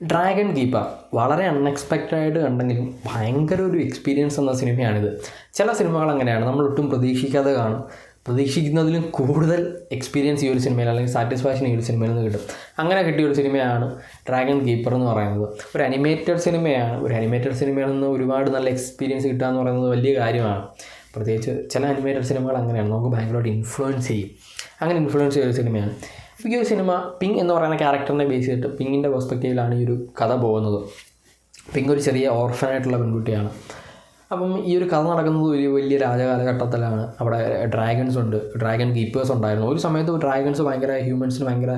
Dragon keeper വളരെ അൺഎക്സ്പെക്റ്റഡായിട്ട് കണ്ടെങ്കിലും ഭയങ്കര ഒരു എക്സ്പീരിയൻസ് എന്ന സിനിമയാണിത്. ചില സിനിമകൾ അങ്ങനെയാണ്, നമ്മൾ ഒട്ടും പ്രതീക്ഷിക്കാതെ കാണും. പ്രതീക്ഷിക്കുന്നതിലും കൂടുതൽ എക്സ്പീരിയൻസ് ഈ ഒരു സിനിമയിൽ അല്ലെങ്കിൽ സാറ്റിസ്ഫാക്ഷൻ ഈ ഒരു സിനിമയിൽ നിന്ന് കിട്ടും. അങ്ങനെ കിട്ടിയ ഒരു സിനിമയാണ് ഡ്രാഗൺ കീപ്പർ എന്ന് പറയുന്നത്. ഒരു അനിമേറ്റഡ് സിനിമയാണ്. ഒരു അനിമേറ്റഡ് സിനിമയിൽ നിന്ന് ഒരുപാട് നല്ല എക്സ്പീരിയൻസ് കിട്ടുക എന്ന് പറയുന്നത് വലിയ കാര്യമാണ്. പ്രത്യേകിച്ച് ചില അനിമേറ്റഡ് സിനിമകൾ അങ്ങനെയാണ്, നമുക്ക് ഭയങ്കരമായിട്ട് ഇൻഫ്ലുവൻസ് ചെയ്യും. അങ്ങനെ ഇൻഫ്ലുവൻസ് ചെയ്തൊരു സിനിമയാണ്. ഈ ഒരു സിനിമ പിങ് എന്ന് പറയുന്ന ക്യാരക്ടറിനെ ബേസ് ചെയ്തിട്ട് പിങ്ങിൻ്റെ പെർസ്പെക്റ്റീവിലാണ് ഈ ഒരു കഥ പോകുന്നത്. പിങ് ഒരു ചെറിയ ഓർഫനായിട്ടുള്ള പെൺകുട്ടിയാണ്. അപ്പം ഈ ഒരു കഥ നടക്കുന്നത് ഒരു വലിയ രാജകാലഘട്ടത്തിലാണ്. അവിടെ ഡ്രാഗൺസ് ഉണ്ട്, ഡ്രാഗൺ കീപ്പേഴ്സ് ഉണ്ടായിരുന്നു. ഒരു സമയത്ത് ഡ്രാഗൺസ് ഭയങ്കര ഹ്യൂമൻസിന് ഭയങ്കര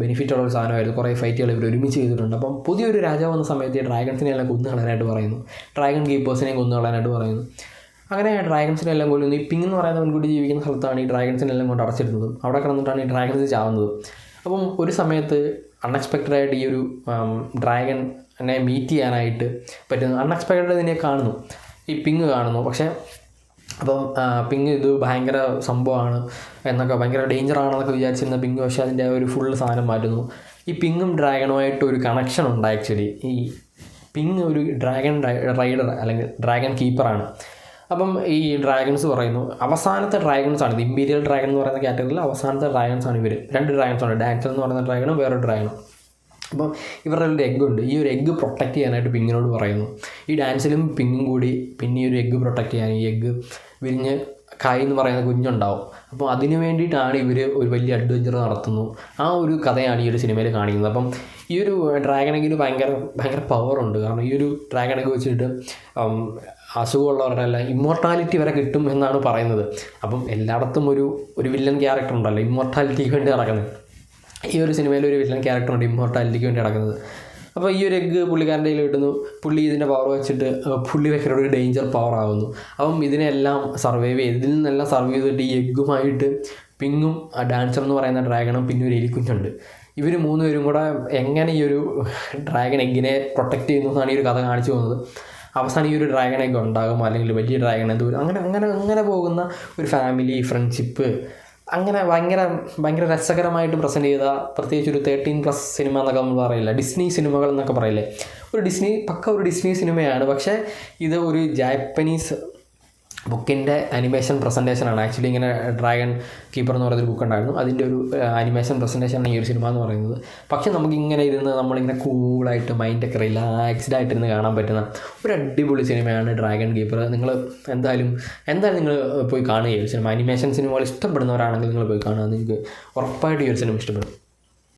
ബെനിഫിറ്റുള്ള ഒരു സാധനമായിരുന്നു. കുറേ ഫൈറ്റുകൾ ഇവർ ഒരുമിച്ച് ചെയ്തിട്ടുണ്ട്. അപ്പം പുതിയൊരു രാജാവ് വന്ന സമയത്ത് ഈ ഡ്രാഗൺസിനെല്ലാം കൊന്നുകളയാനായിട്ട് പറയുന്നു, ഡ്രാഗൺ കീപ്പേഴ്സിനെയും കൊന്നുകളയാനായിട്ട് പറയുന്നു. അങ്ങനെ ഡ്രാഗൺസിനെല്ലാം കൊല്ലുന്നു. ഈ പിങ് എന്ന് പറയുന്ന പെൺകുട്ടി ജീവിക്കുന്ന സ്ഥലത്താണ് ഈ ഡ്രാഗൺസിനെല്ലാം കൊണ്ട് അടച്ചിരുന്നതും. അവിടെ കിടന്നിട്ടാണ് ഈ ഡ്രാഗൺസ് ചാവുന്നത്. അപ്പം ഒരു സമയത്ത് അൺഎക്സ്പെക്റ്റഡായിട്ട് ഈ ഒരു ഡ്രാഗനെ മീറ്റ് ചെയ്യാനായിട്ട് പറ്റുന്നു. അൺഎക്സ്പെക്റ്റഡ് ഇതിനെ കാണുന്നു, ഈ പിങ് കാണുന്നു. പക്ഷേ അപ്പം പിങ് ഇത് ഭയങ്കര സംഭവമാണ് എന്നൊക്കെ, ഭയങ്കര ഡേഞ്ചറാണെന്നൊക്കെ വിചാരിച്ചിരുന്ന പിങ് പക്ഷേ അതിൻ്റെ ഒരു ഫുള്ള് സാധനം മാറ്റുന്നു. ഈ പിങ്ങും ഡ്രാഗണുമായിട്ട് ഒരു കണക്ഷൻ ഉണ്ട്. ആക്ച്വലി ഈ പിങ് ഒരു ഡ്രാഗൺ റൈഡർ അല്ലെങ്കിൽ ഡ്രാഗൺ കീപ്പറാണ്. അപ്പം ഈ ഡ്രാഗൺസ് പറയുന്നു, അവസാനത്തെ ഡ്രാഗൺസാണ് ഇത്. ഇമ്പീരിയൽ ഡ്രാഗൺ എന്ന് പറയുന്ന കാറ്റഗറിയിൽ അവസാനത്തെ ഡ്രാഗൺസാണ് ഇവർ. 2 ഡ്രാഗൺസാണ്, ഡാൻസർ എന്ന് പറയുന്ന ഡ്രാഗണും വേറൊരു ഡ്രാഗണും. അപ്പം ഇവരുടെ ഒരു എഗ്ഗുണ്ട്. ഈ ഒരു എഗ്ഗ് പ്രൊട്ടക്റ്റ് ചെയ്യാനായിട്ട് പിങ്ങിനോട് പറയുന്നു. ഈ ഡാൻസിലും പിങ്ങും കൂടി പിന്നെ ഈ ഒരു എഗ്ഗ് പ്രൊട്ടക്റ്റ് ചെയ്യാൻ, ഈ എഗ്ഗ് വിരിഞ്ഞ് കായ് എന്ന് പറയുന്ന കുഞ്ഞുണ്ടാവും. അപ്പോൾ അതിന് വേണ്ടിയിട്ടാണ് ഇവർ ഒരു വലിയ അഡ്വഞ്ചർ നടത്തുന്നു. ആ ഒരു കഥയാണ് ഈ ഒരു സിനിമയിൽ കാണിക്കുന്നത്. അപ്പം ഈ ഒരു ഡ്രാഗൺ എഗ്ഗിന് ഭയങ്കര പവറുണ്ട്. കാരണം ഈ ഒരു ഡ്രാഗൺ എഗ്ഗ് വെച്ചിട്ട് അസുഖമുള്ളവരുടെ എല്ലാം ഇമ്മോർട്ടാലിറ്റി വരെ കിട്ടും എന്നാണ് പറയുന്നത്. അപ്പം എല്ലായിടത്തും ഒരു വില്ലൻ ക്യാരക്ടർ ഉണ്ടല്ലോ ഇമ്മോർട്ടാലിറ്റിക്ക് വേണ്ടി നടക്കുന്നത്. ഈ ഒരു സിനിമയിൽ ഒരു വില്ലൻ ക്യാരക്ടറുണ്ട് ഇമ്മോർട്ടാലിറ്റിക്ക് വേണ്ടി നടക്കുന്നത്. അപ്പോൾ ഈ ഒരു എഗ്ഗ് പുള്ളിക്കാരൻ്റെ കയ്യിൽ കിട്ടുന്നു. പുള്ളി ഇതിൻ്റെ പവർ വെച്ചിട്ട് പുള്ളി ഭയങ്കര ഒരു ഡേഞ്ചർ പവർ ആകുന്നു. അപ്പം ഇതിനെല്ലാം സർവൈവ് ചെയ്ത്, ഇതിൽ നിന്നെല്ലാം സർവൈവ് ചെയ്തിട്ട് ഈ എഗ്ഗുമായിട്ട് പിങ്ങും ഡാൻസർ എന്ന് പറയുന്ന ഡ്രാഗണും പിന്നെ ഒരു എലിക്കുഞ്ഞുണ്ട്. ഇവർ 3 പേരും കൂടെ എങ്ങനെ ഈ ഒരു ഡ്രാഗൺ എഗ്ഗിനെ പ്രൊട്ടക്റ്റ് ചെയ്യുന്നു എന്നാണ് ഈ ഒരു കഥ കാണിച്ചു പോകുന്നത്. അവസാനം ഈ ഒരു ഡ്രാഗൺ എഗ്ഗ് ഉണ്ടാകും, അല്ലെങ്കിൽ വലിയ ഡ്രാഗൺ എന്തോ അങ്ങനെ പോകുന്ന ഒരു ഫാമിലി ഫ്രണ്ട്ഷിപ്പ്, അങ്ങനെ ഭയങ്കര രസകരമായിട്ട് പ്രസൻറ്റ് ചെയ്ത, പ്രത്യേകിച്ച് ഒരു 13+ സിനിമ എന്നൊക്കെ നമ്മൾ പറയില്ല, ഡിസ്നി സിനിമകൾ എന്നൊക്കെ പറയില്ലേ, ഒരു ഡിസ്നി സിനിമയാണ്. പക്ഷേ ഇത് ഒരു ജാപ്പനീസ് ബുക്കിൻ്റെ അനിമേഷൻ പ്രസൻറ്റേഷനാണ്. ആക്ച്വലി ഇങ്ങനെ ഡ്രാഗൺ കീപ്പർ എന്ന് പറയുന്നൊരു ബുക്ക് ഉണ്ടായിരുന്നു, അതിൻ്റെ ഒരു അനിമേഷൻ പ്രസൻറ്റേഷനാണ് ഈ ഒരു സിനിമ എന്ന് പറയുന്നത്. പക്ഷേ നമുക്കിങ്ങനെ ഇരുന്ന് നമ്മളിങ്ങനെ കൂളായിട്ട് മൈൻഡൊക്കെ റിലാക്സ്ഡ് ആയിട്ടിരുന്ന് കാണാൻ പറ്റുന്ന ഒരു അടിപൊളി സിനിമയാണ് ഡ്രാഗൺ കീപ്പർ. നിങ്ങൾ എന്തായാലും നിങ്ങൾ പോയി കാണുക. ഈ ഒരു സിനിമ, അനിമേഷൻ സിനിമകൾ ഇഷ്ടപ്പെടുന്നവരാണെങ്കിൽ നിങ്ങൾ പോയി കാണുക. നിങ്ങൾക്ക് ഉറപ്പായിട്ട് ഈ ഒരു സിനിമ ഇഷ്ടപ്പെടും.